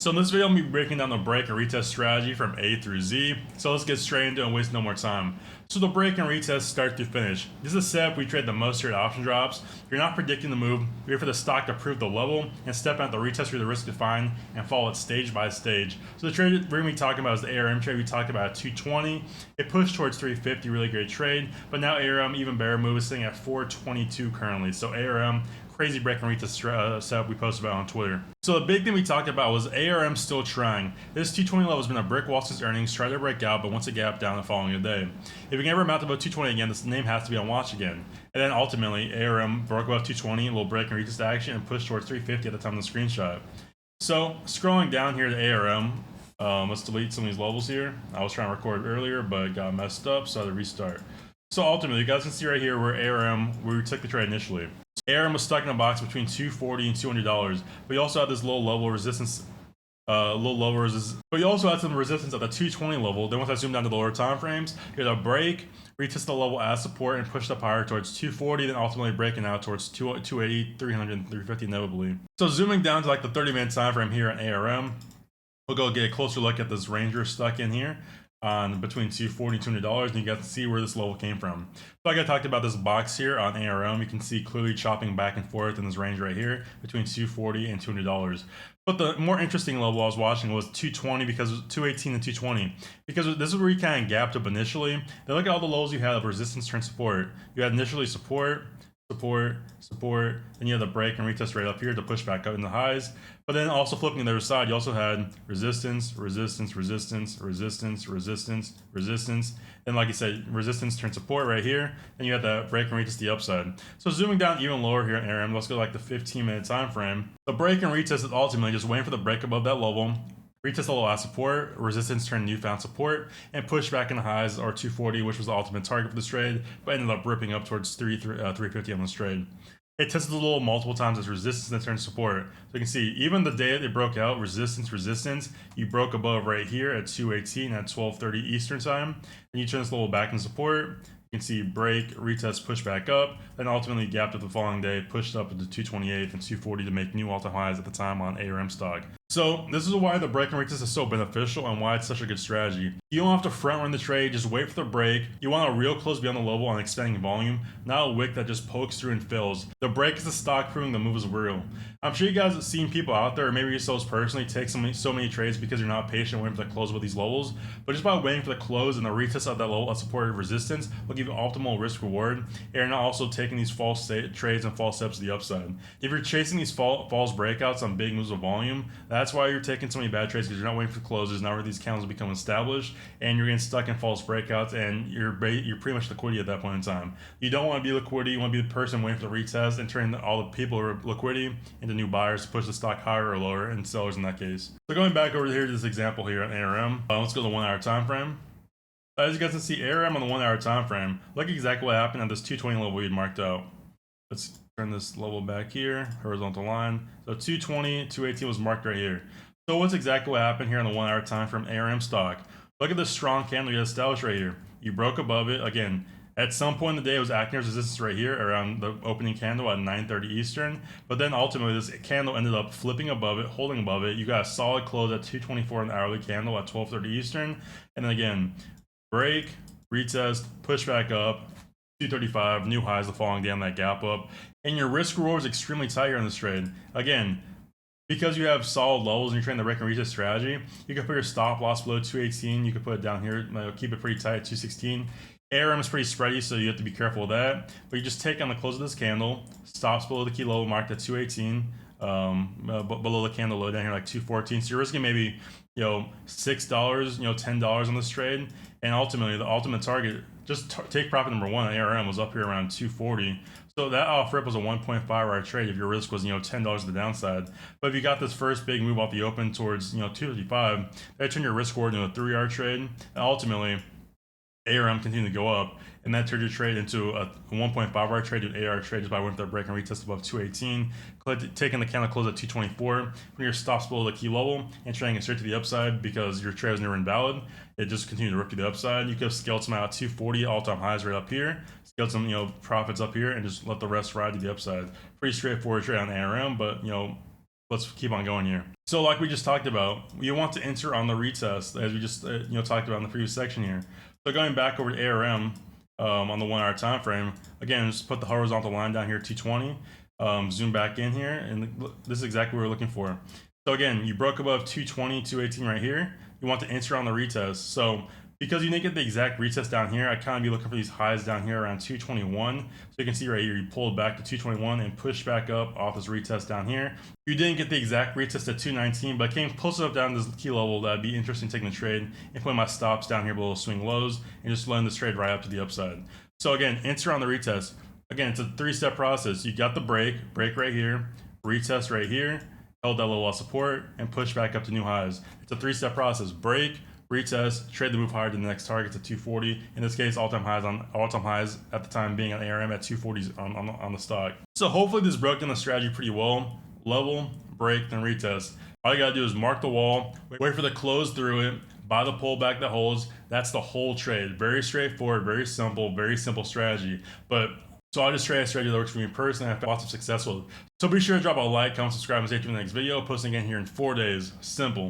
So in this video, I'm going to be breaking down the break and retest strategy from A through Z. So let's get straight into it and waste no more time. So the break and retest start to finish. This is a setup we trade the most here at option drops. You're not predicting the move, you're here for the stock to prove the level and step out the retest where the risk defined and follow it stage by stage. So the trade we're going to be talking about is the ARM trade we talked about at 220. It pushed towards 350, really great trade. But now ARM, even better move, is sitting at 422 currently. So ARM, crazy break and retest setup we posted about on Twitter. So the big thing we talked about was ARM still trying. This 220 level has been a brick wall since earnings, tried to break out, but once it gapped down the following day. If you can ever mount above 220 again, this name has to be on watch again. And then ultimately, ARM broke above 220, a little break and retest action, and pushed towards 350 at the time of the screenshot. So scrolling down here to ARM, let's delete some of these levels here. I was trying to record earlier, but it got messed up, so I had to restart. So ultimately, you guys can see right here where we took the trade initially. ARM was stuck in a box between $240 and $200, but you also had this low level resistance, but you also had some resistance at the 220 level. Then once I zoom down to the lower time frames, you had a break, retest the level as support, and pushed up higher towards 240, then ultimately breaking out towards 280, 300, and 350 inevitably. So zooming down to like the 30-minute time frame here on ARM, we'll go get a closer look at this Ranger stuck in here on between $240 and $200, and you guys can see where this level came from. So like I talked about this box here on ARM, you can see clearly chopping back and forth in this range right here between $240 and $200. But the more interesting level I was watching was 220 because it was 218 and 220, because this is where you kind of gapped up initially. Then look at all the lows you had of resistance turn support. You had initially support, then you had the break and retest right up here to push back up in the highs. But then also flipping to the other side, you also had resistance, and like I said, resistance turn support right here, and you had that break and retest the upside. So zooming down even lower here in ARM, let's go to like the 15-minute time frame. The break and retest is ultimately just waiting for the break above that level, retest the low as support, resistance turn newfound support, and push back in the highs or 240, which was the ultimate target for this trade, but ended up ripping up towards 350 on this trade. It tested the low multiple times as resistance and turn support. So you can see, even the day it broke out, resistance, you broke above right here at 218 at 12:30 Eastern time, and you turn this level back in support. You can see break, retest, push back up, then ultimately gapped up the following day, pushed up into 228 and 240 to make new all-time highs at the time on ARM stock. So this is why the break and retest is so beneficial and why it's such a good strategy. You don't have to front run the trade, just wait for the break. You want a real close beyond the level on expanding volume, not a wick that just pokes through and fills. The break is the stock proving the move is real. I'm sure you guys have seen people out there, or maybe yourselves personally, take so many trades because you're not patient waiting for the close with these levels. But just by waiting for the close and the retest of that level of supported resistance will give you optimal risk reward, and you're not also taking these false trades and false steps to the upside. If you're chasing these false breakouts on big moves of volume, that's why you're taking so many bad trades, because you're not waiting for closes, not where these candles become established, and you're getting stuck in false breakouts, and you're pretty much liquidity at that point in time. You don't want to be liquidity, you want to be the person waiting for the retest and turning all the people who are liquidity into new buyers to push the stock higher or lower, and sellers in that case. So going back over here to this example here on ARM, let's go to the 1 hour time frame. As you guys can see, ARM on the 1 hour time frame, look exactly what happened at this 220 level we had marked out. Let's turn this level back here, horizontal line. So 220, 218 was marked right here. So what's exactly what happened here on the 1 hour time frame ARM stock? Look at this strong candle you established right here. You broke above it. Again, at some point in the day, it was acting as resistance right here around the opening candle at 9:30 Eastern. But then ultimately, this candle ended up flipping above it, holding above it. You got a solid close at 224 in the hourly candle at 12:30 Eastern. And then again, break, retest, push back up, 235, new highs the following day on that gap up. And your risk reward is extremely tight here on this trade. Again, because you have solid levels and you're trying the break and retest strategy, you can put your stop loss below 218. You can put it down here, keep it pretty tight at 216. ARM is pretty spready, so you have to be careful with that. But you just take on the close of this candle, stops below the key level marked at 218, below the candle low down here like 214. So you're risking maybe $6, $10 on this trade, and ultimately the ultimate target, just take profit number one. ARM was up here around 240. So that off rip was a 1.5 hour trade if your risk was $10 to the downside. But if you got this first big move off the open towards 255, that turned your risk reward into a 3 hour trade, and ultimately ARM continued to go up, and that turned your trade into a 1.5 hour trade to an 8 hour trade just by winning their break and retest above 218, taking the candle close at 224, when your stops below the key level and trading it straight to the upside because your trade was never invalid. It just continued to rip to the upside. You could have scaled some out at 240 all-time highs right up here, scaled some profits up here, and just let the rest ride to the upside. Pretty straightforward trade on ARM, but let's keep on going here. So like we just talked about, you want to enter on the retest as we just talked about in the previous section here. So going back over to ARM on the 1 hour time frame, again, just put the horizontal line down here, 220. Zoom back in here, and this is exactly what we're looking for. So again, you broke above 220, 218 right here. You want to enter on the retest. So because you didn't get the exact retest down here, I kind of be looking for these highs down here around 221. So you can see right here, you pulled back to 221 and pushed back up off this retest down here. You didn't get the exact retest at 219, but came close enough down to this key level that would be interesting taking the trade and putting my stops down here below swing lows and just letting this trade right up to the upside. So again, enter on the retest. Again, it's a 3-step process. You got the break right here, retest right here, held that level of support, and push back up to new highs. It's a 3-step process. Break, retest, trade the move higher to the next target to 240. In this case, all-time highs at the time being on ARM at 240s on the stock. So hopefully this broke down the strategy pretty well. Level, break, then retest. All you gotta do is mark the wall, wait for the close through it, buy the pullback that holds. That's the whole trade. Very straightforward, very simple strategy. But so I just trade a strategy that works for me personally. I've had lots of success with it. So be sure to drop a like, comment, subscribe, and stay tuned for the next video. Posting again here in 4 days. Simple.